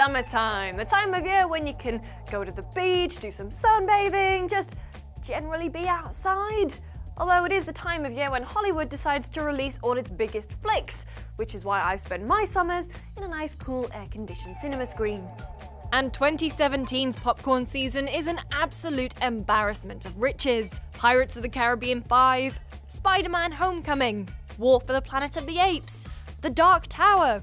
summertime, the time of year when you can go to the beach, do some sunbathing, just generally be outside. Although it is the time of year when Hollywood decides to release all its biggest flicks, which is why I've spent my summers in a nice, cool, air-conditioned cinema screen. And 2017's popcorn season is an absolute embarrassment of riches. Pirates of the Caribbean 5, Spider-Man Homecoming, War for the Planet of the Apes, The Dark Tower,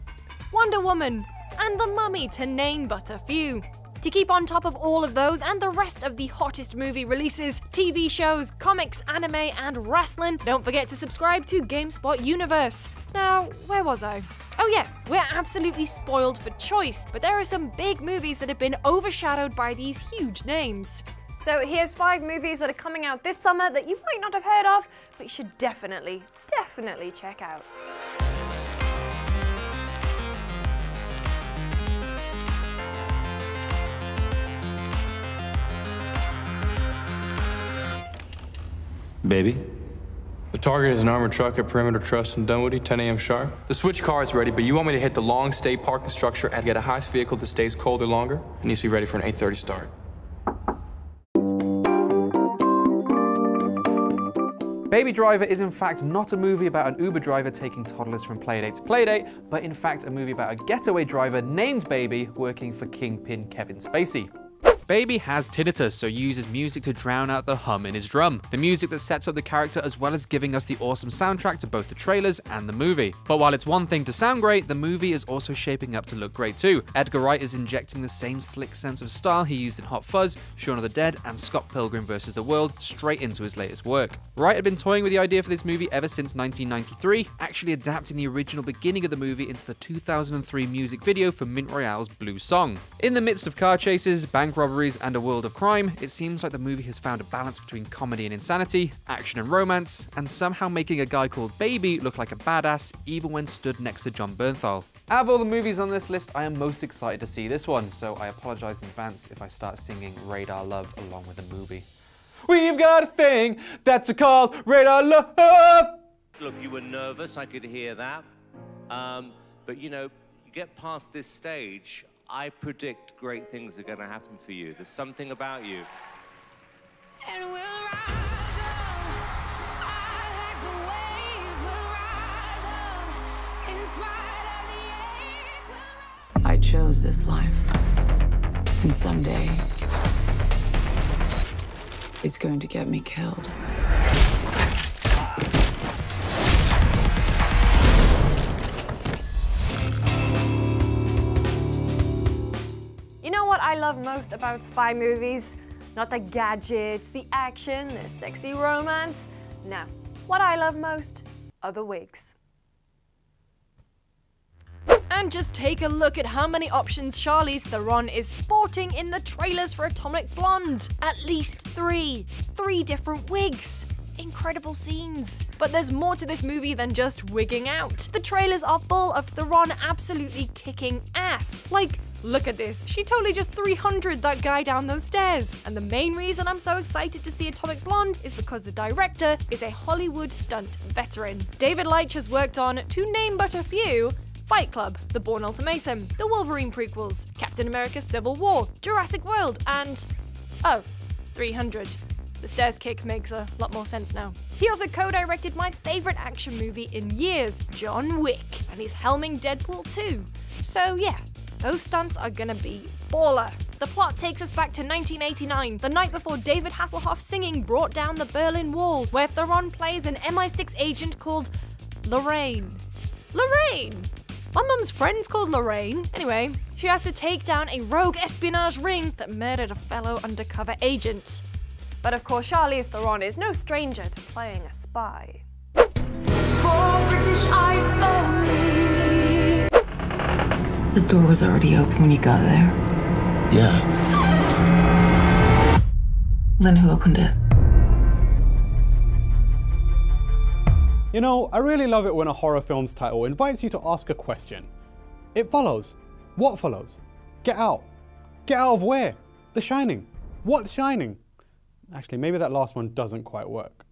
Wonder Woman, and The Mummy, to name but a few. To keep on top of all of those and the rest of the hottest movie releases, TV shows, comics, anime, and wrestling, don't forget to subscribe to GameSpot Universe. Now, where was I? Oh yeah, we're absolutely spoiled for choice, but there are some big movies that have been overshadowed by these huge names. So here's 5 movies that are coming out this summer that you might not have heard of, but you should definitely check out. Baby? The target is an armored truck at Perimeter Trust in Dunwoody, 10 a.m. sharp. The switch car is ready, but you want me to hit the long stay parking structure and get a heist vehicle that stays colder longer? It needs to be ready for an 8:30 start. Baby Driver is in fact not a movie about an Uber driver taking toddlers from playdate to playdate, but in fact a movie about a getaway driver named Baby working for Kingpin Kevin Spacey. Baby has tinnitus, so uses music to drown out the hum in his drum. The music that sets up the character as well as giving us the awesome soundtrack to both the trailers and the movie. But while it's one thing to sound great, the movie is also shaping up to look great too. Edgar Wright is injecting the same slick sense of style he used in Hot Fuzz, Shaun of the Dead, and Scott Pilgrim vs. the World straight into his latest work. Wright had been toying with the idea for this movie ever since 1993, actually adapting the original beginning of the movie into the 2003 music video for Mint Royale's Blue Song. In the midst of car chases, bank robberies, and a world of crime, it seems like the movie has found a balance between comedy and insanity, action and romance, and somehow making a guy called Baby look like a badass even when stood next to Jon Bernthal. Out of all the movies on this list, I am most excited to see this one, so I apologize in advance if I start singing Radar Love along with the movie. We've got a thing that's called Radar Love! Look, you were nervous, I could hear that. But you know, you get past this stage, I predict great things are going to happen for you. There's something about you. And we'll rise up, like the waves will rise up, in spite of the ache. I chose this life, and someday it's going to get me killed. You know what I love most about spy movies? Not the gadgets, the action, the sexy romance. No, what I love most are the wigs. And just take a look at how many options Charlize Theron is sporting in the trailers for Atomic Blonde. At least 3 different wigs. Incredible scenes. But there's more to this movie than just wigging out. The trailers are full of Theron absolutely kicking ass. Like, look at this, she totally just 300'd that guy down those stairs. And the main reason I'm so excited to see Atomic Blonde is because the director is a Hollywood stunt veteran. David Leitch has worked on, to name but a few, Fight Club, The Bourne Ultimatum, the Wolverine prequels, Captain America Civil War, Jurassic World, and 300. The stairs kick makes a lot more sense now. He also co-directed my favorite action movie in years, John Wick, and he's helming Deadpool 2. So yeah, those stunts are gonna be baller. The plot takes us back to 1989, the night before David Hasselhoff's singing brought down the Berlin Wall, where Theron plays an MI6 agent called Lorraine. Lorraine! My mum's friend's called Lorraine. Anyway, she has to take down a rogue espionage ring that murdered a fellow undercover agent. But of course, Charlize Theron is no stranger to playing a spy. For British eyes only. The door was already open when you got there. Yeah. Then who opened it? You know, I really love it when a horror film's title invites you to ask a question. It follows. What follows? Get out. Get out of where? The Shining. What's shining? Actually, maybe that last one doesn't quite work.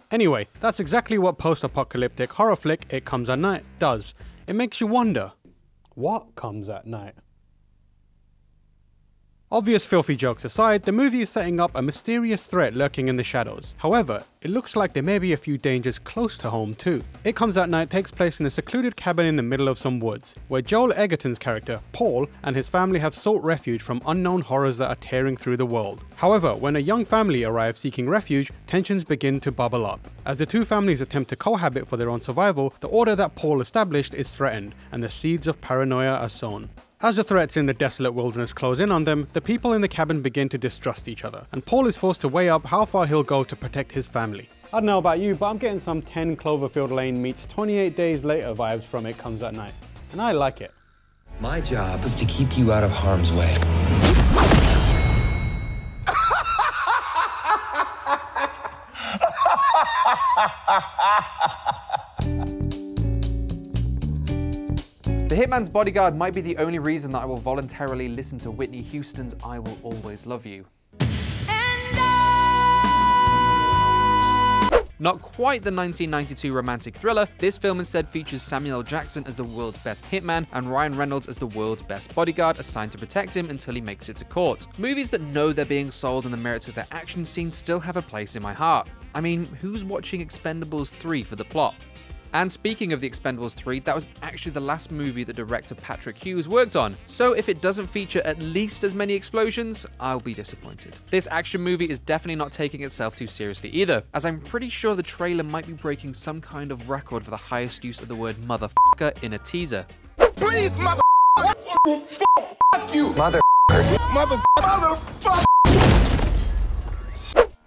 Anyway, that's exactly what post-apocalyptic horror flick It Comes at Night does. It makes you wonder, what comes at night? Obvious filthy jokes aside, the movie is setting up a mysterious threat lurking in the shadows. However, it looks like there may be a few dangers close to home too. It Comes at Night takes place in a secluded cabin in the middle of some woods, where Joel Edgerton's character, Paul, and his family have sought refuge from unknown horrors that are tearing through the world. However, when a young family arrive seeking refuge, tensions begin to bubble up. As the two families attempt to cohabit for their own survival, the order that Paul established is threatened, and the seeds of paranoia are sown. As the threats in the desolate wilderness close in on them, the people in the cabin begin to distrust each other, and Paul is forced to weigh up how far he'll go to protect his family. I don't know about you, but I'm getting some 10 Cloverfield Lane meets 28 Days Later vibes from It Comes at Night, and I like it. My job is to keep you out of harm's way. The Hitman's Bodyguard might be the only reason that I will voluntarily listen to Whitney Houston's I Will Always Love You. Not quite the 1992 romantic thriller, this film instead features Samuel L. Jackson as the world's best hitman and Ryan Reynolds as the world's best bodyguard assigned to protect him until he makes it to court. Movies that know they're being sold on the merits of their action scenes still have a place in my heart. I mean, who's watching Expendables 3 for the plot? And speaking of The Expendables 3, that was actually the last movie that director Patrick Hughes worked on. So if it doesn't feature at least as many explosions, I'll be disappointed. This action movie is definitely not taking itself too seriously either, as I'm pretty sure the trailer might be breaking some kind of record for the highest use of the word motherfucker in a teaser. Please, mother. Fuck you, mother. Motherfucker.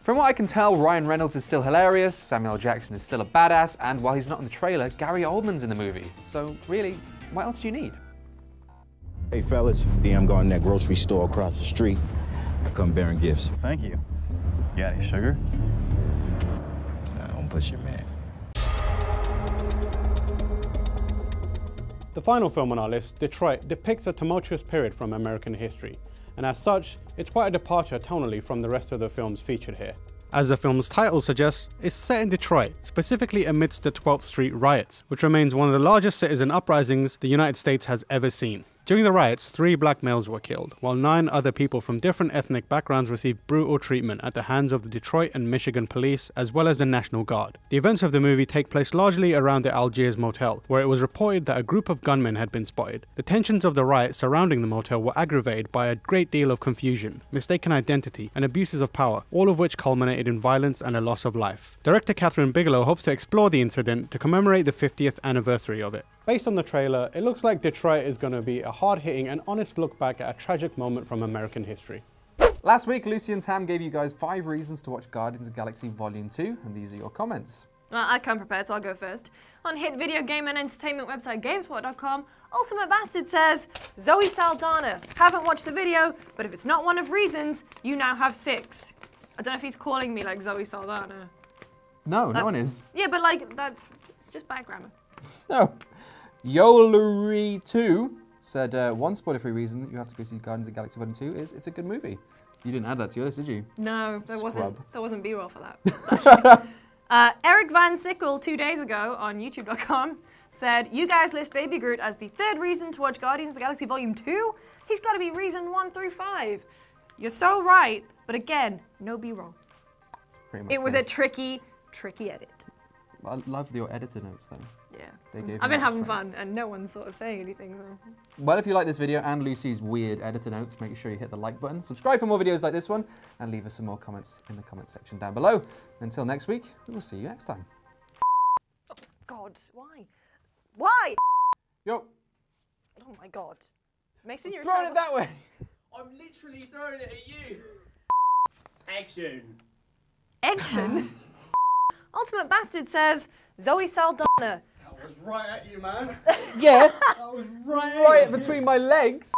From what I can tell, Ryan Reynolds is still hilarious, Samuel L. Jackson is still a badass, and while he's not in the trailer, Gary Oldman's in the movie. So really, what else do you need? Hey fellas, I'm going to that grocery store across the street. I come bearing gifts. Thank you. You got any sugar? Don't push your man. The final film on our list, Detroit, depicts a tumultuous period from American history, and as such, it's quite a departure tonally from the rest of the films featured here. As the film's title suggests, it's set in Detroit, specifically amidst the 12th Street riots, which remains one of the largest citizen uprisings the United States has ever seen. During the riots, 3 black males were killed, while 9 other people from different ethnic backgrounds received brutal treatment at the hands of the Detroit and Michigan police, as well as the National Guard. The events of the movie take place largely around the Algiers motel, where it was reported that a group of gunmen had been spotted. The tensions of the riot surrounding the motel were aggravated by a great deal of confusion, mistaken identity, and abuses of power, all of which culminated in violence and a loss of life. Director Catherine Bigelow hopes to explore the incident to commemorate the 50th anniversary of it. Based on the trailer, it looks like Detroit is going to be a hard-hitting and honest look back at a tragic moment from American history. Last week, Lucy and Tam gave you guys 5 reasons to watch Guardians of the Galaxy Volume 2, and these are your comments. Well, I come prepared, so I'll go first. On hit video game and entertainment website GameSpot.com, Ultimate Bastard says, Zoe Saldana. Haven't watched the video, but if it's not one of reasons, you now have 6. I don't know if he's calling me like Zoe Saldana. No, no one is. Yeah, but like, it's just bad grammar. No. Yolery2 said, one spoiler-free reason that you have to go see Guardians of the Galaxy Volume 2 is it's a good movie. You didn't add that to your list, did you? No, there Scrub. wasn't B-roll for that. Eric Van Sickle 2 days ago on YouTube.com said, you guys list Baby Groot as the 3rd reason to watch Guardians of the Galaxy Volume 2? He's got to be reason 1 through 5. You're so right, but again, no B-roll. It was a tricky edit. I love your editor notes though. Yeah. I've been having fun and no one's sort of saying anything. So. Well, if you like this video and Lucy's weird editor notes, make sure you hit the like button, subscribe for more videos like this one, and leave us some more comments in the comment section down below. Until next week, we will see you next time. Oh, God, why? Why? Yo. Oh my God. Mason, you're throwing it that way. I'm literally throwing it at you. Action. Action? Ultimate Bastard says, Zoe Saldana. That was right at you, man. Yeah. That was right between my legs.